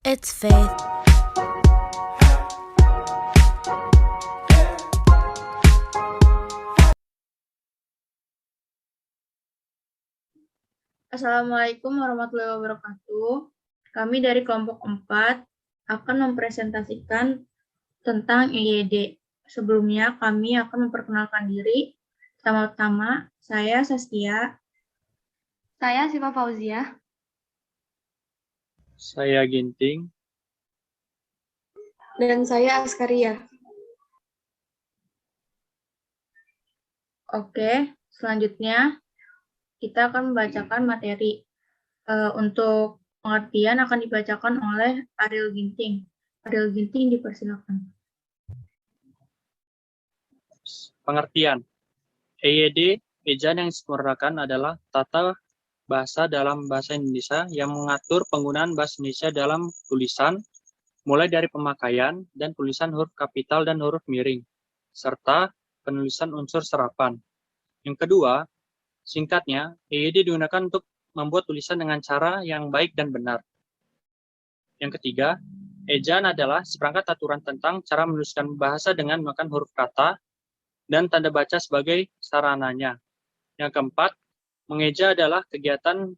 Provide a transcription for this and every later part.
It's Faith. Assalamualaikum warahmatullahi wabarakatuh. Kami dari kelompok 4 akan mempresentasikan tentang EYD. Sebelumnya kami akan memperkenalkan diri. Pertama-tama, saya Saskia. Saya Siva Fauzia. Saya Ginting. Dan saya Askaria. Oke, selanjutnya kita akan membacakan materi. Untuk pengertian akan dibacakan oleh Ariel Ginting. Ariel Ginting, dipersilakan. Pengertian. EYD, ejaan yang disempurnakan, adalah tata bahasa dalam bahasa Indonesia yang mengatur penggunaan bahasa Indonesia dalam tulisan, mulai dari pemakaian dan tulisan huruf kapital dan huruf miring, serta penulisan unsur serapan. Yang kedua, singkatnya, EYD digunakan untuk membuat tulisan dengan cara yang baik dan benar. Yang ketiga, ejaan adalah seperangkat aturan tentang cara menuliskan bahasa dengan menggunakan huruf kata dan tanda baca sebagai sarananya. Yang keempat, mengeja adalah kegiatan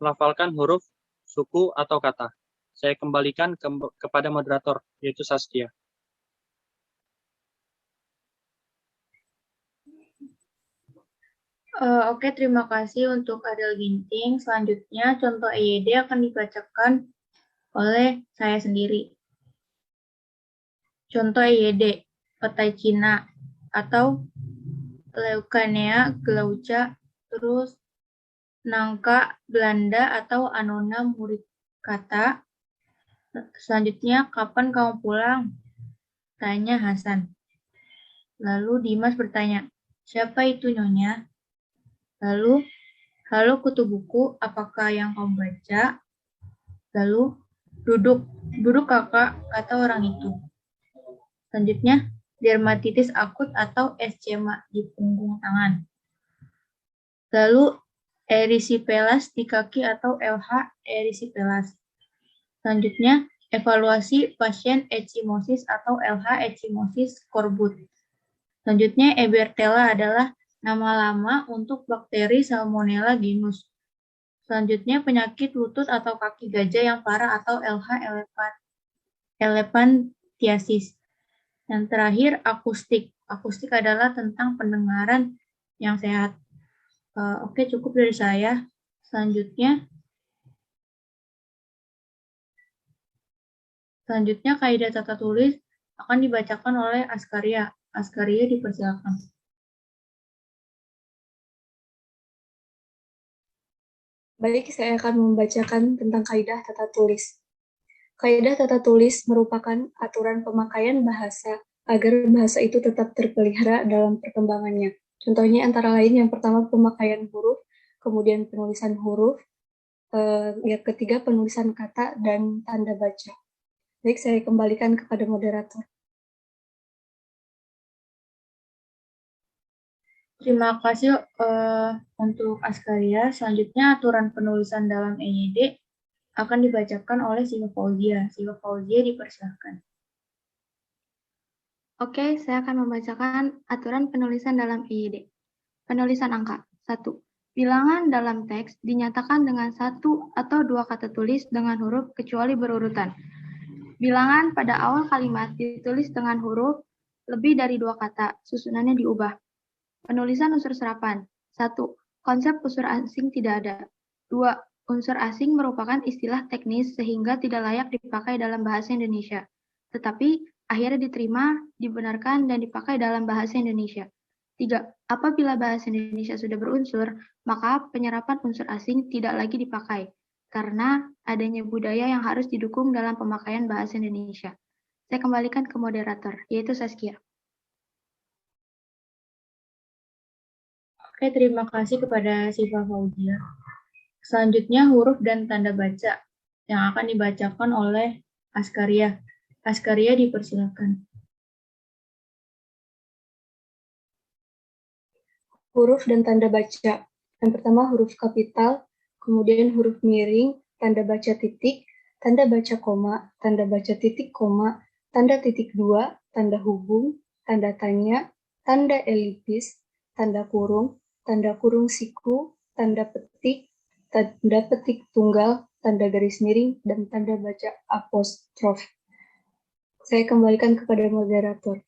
melafalkan huruf, suku, atau kata. Saya kembalikan kepada moderator, yaitu Saskia. Oke, terima kasih untuk Ariel Ginting. Selanjutnya, contoh EYD akan dibacakan oleh saya sendiri. Contoh EYD, petai Cina atau Leucaena glauca, terus nangka Belanda atau Annona muricata. Selanjutnya, kapan kamu pulang? Tanya Hasan. Lalu Dimas bertanya, siapa itu Nyonya? Lalu, halo kutu buku, apakah yang kamu baca? Lalu, duduk kakak, kata orang itu. Selanjutnya, dermatitis akut atau eczema di punggung tangan. Lalu, erysipelas di kaki atau LH erysipelas. Selanjutnya, evaluasi pasien echymosis atau LH echymosis skorbut. Selanjutnya, Ebertella adalah nama lama untuk bakteri Salmonella genus. Selanjutnya, penyakit lutut atau kaki gajah yang parah atau LH elephantiasis. Yang terakhir, akustik. Akustik adalah tentang pendengaran yang sehat. Oke, cukup dari saya. Selanjutnya, kaidah tata tulis akan dibacakan oleh Askaria. Askaria, dipersilakan. Baik, saya akan membacakan tentang kaidah tata tulis. Kaidah tata tulis merupakan aturan pemakaian bahasa agar bahasa itu tetap terpelihara dalam perkembangannya. Contohnya antara lain yang pertama pemakaian huruf, kemudian penulisan huruf, yang ketiga penulisan kata dan tanda baca. Baik, saya kembalikan kepada moderator. Terima kasih untuk Askaria. Selanjutnya, aturan penulisan dalam EYD akan dibacakan oleh Siva Fauzia. Siva Fauzia, dipersilakan. Oke, saya akan membacakan aturan penulisan dalam EYD. Penulisan angka. 1. Bilangan dalam teks dinyatakan dengan satu atau dua kata tulis dengan huruf kecuali berurutan. Bilangan pada awal kalimat ditulis dengan huruf lebih dari dua kata, susunannya diubah. Penulisan unsur serapan. 1. Konsep unsur asing tidak ada. 2. Unsur asing merupakan istilah teknis sehingga tidak layak dipakai dalam bahasa Indonesia. Tetapi akhirnya diterima, dibenarkan, dan dipakai dalam bahasa Indonesia. 3. Apabila bahasa Indonesia sudah berunsur, maka penyerapan unsur asing tidak lagi dipakai, karena adanya budaya yang harus didukung dalam pemakaian bahasa Indonesia. Saya kembalikan ke moderator, yaitu Saskia. Oke, terima kasih kepada Siva Fauzia. Selanjutnya, huruf dan tanda baca yang akan dibacakan oleh Askaria. Askaria, dipersilakan. Huruf dan tanda baca. Yang pertama huruf kapital, kemudian huruf miring, tanda baca titik, tanda baca koma, tanda baca titik koma, tanda titik dua, tanda hubung, tanda tanya, tanda elipsis, tanda kurung siku, tanda petik tunggal, tanda garis miring, dan tanda baca apostrof. Saya kembalikan kepada moderator.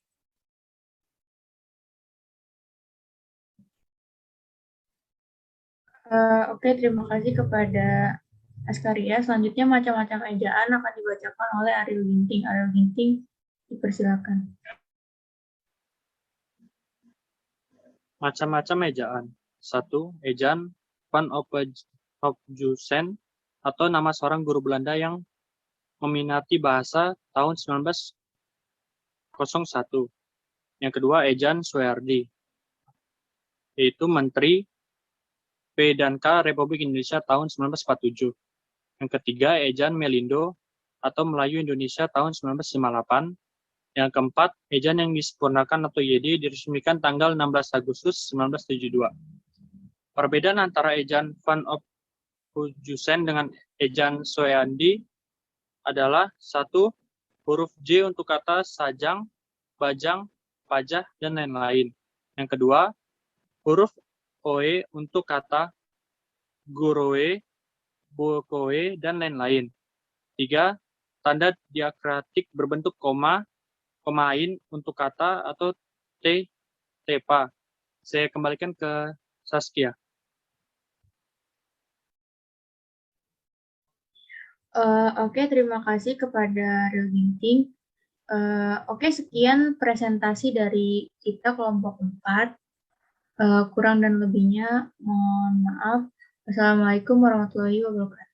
Oke, terima kasih kepada Askaria. Selanjutnya macam-macam ejaan akan dibacakan oleh Ariel Ginting. Ariel Ginting, dipersilakan. Macam-macam ejaan. 1. Ejaan Van Ophuijsen atau nama seorang guru Belanda yang meminati bahasa tahun 1901. Yang kedua, ejaan Soehardi, yaitu Menteri P dan K Republik Indonesia tahun 1947. Yang ketiga, ejaan Melindo atau Melayu Indonesia tahun 1958. Yang keempat, ejaan yang disempurnakan atau YD diresmikan tanggal 16 Agustus 1972. Perbedaan antara ejaan Van Ophuijsen dengan ejaan Soehardi adalah 1. Huruf J untuk kata sajang, bajang, pajah, dan lain-lain. Yang kedua, huruf OE untuk kata guroe, bokoe, dan lain-lain. 3. Tanda diakritik berbentuk koma, komain untuk kata atau tepa. Saya kembalikan ke Saskia. Oke, terima kasih kepada Ariel Ginting. Oke, sekian presentasi dari kita kelompok 4. Kurang dan lebihnya mohon maaf. Wassalamualaikum warahmatullahi wabarakatuh.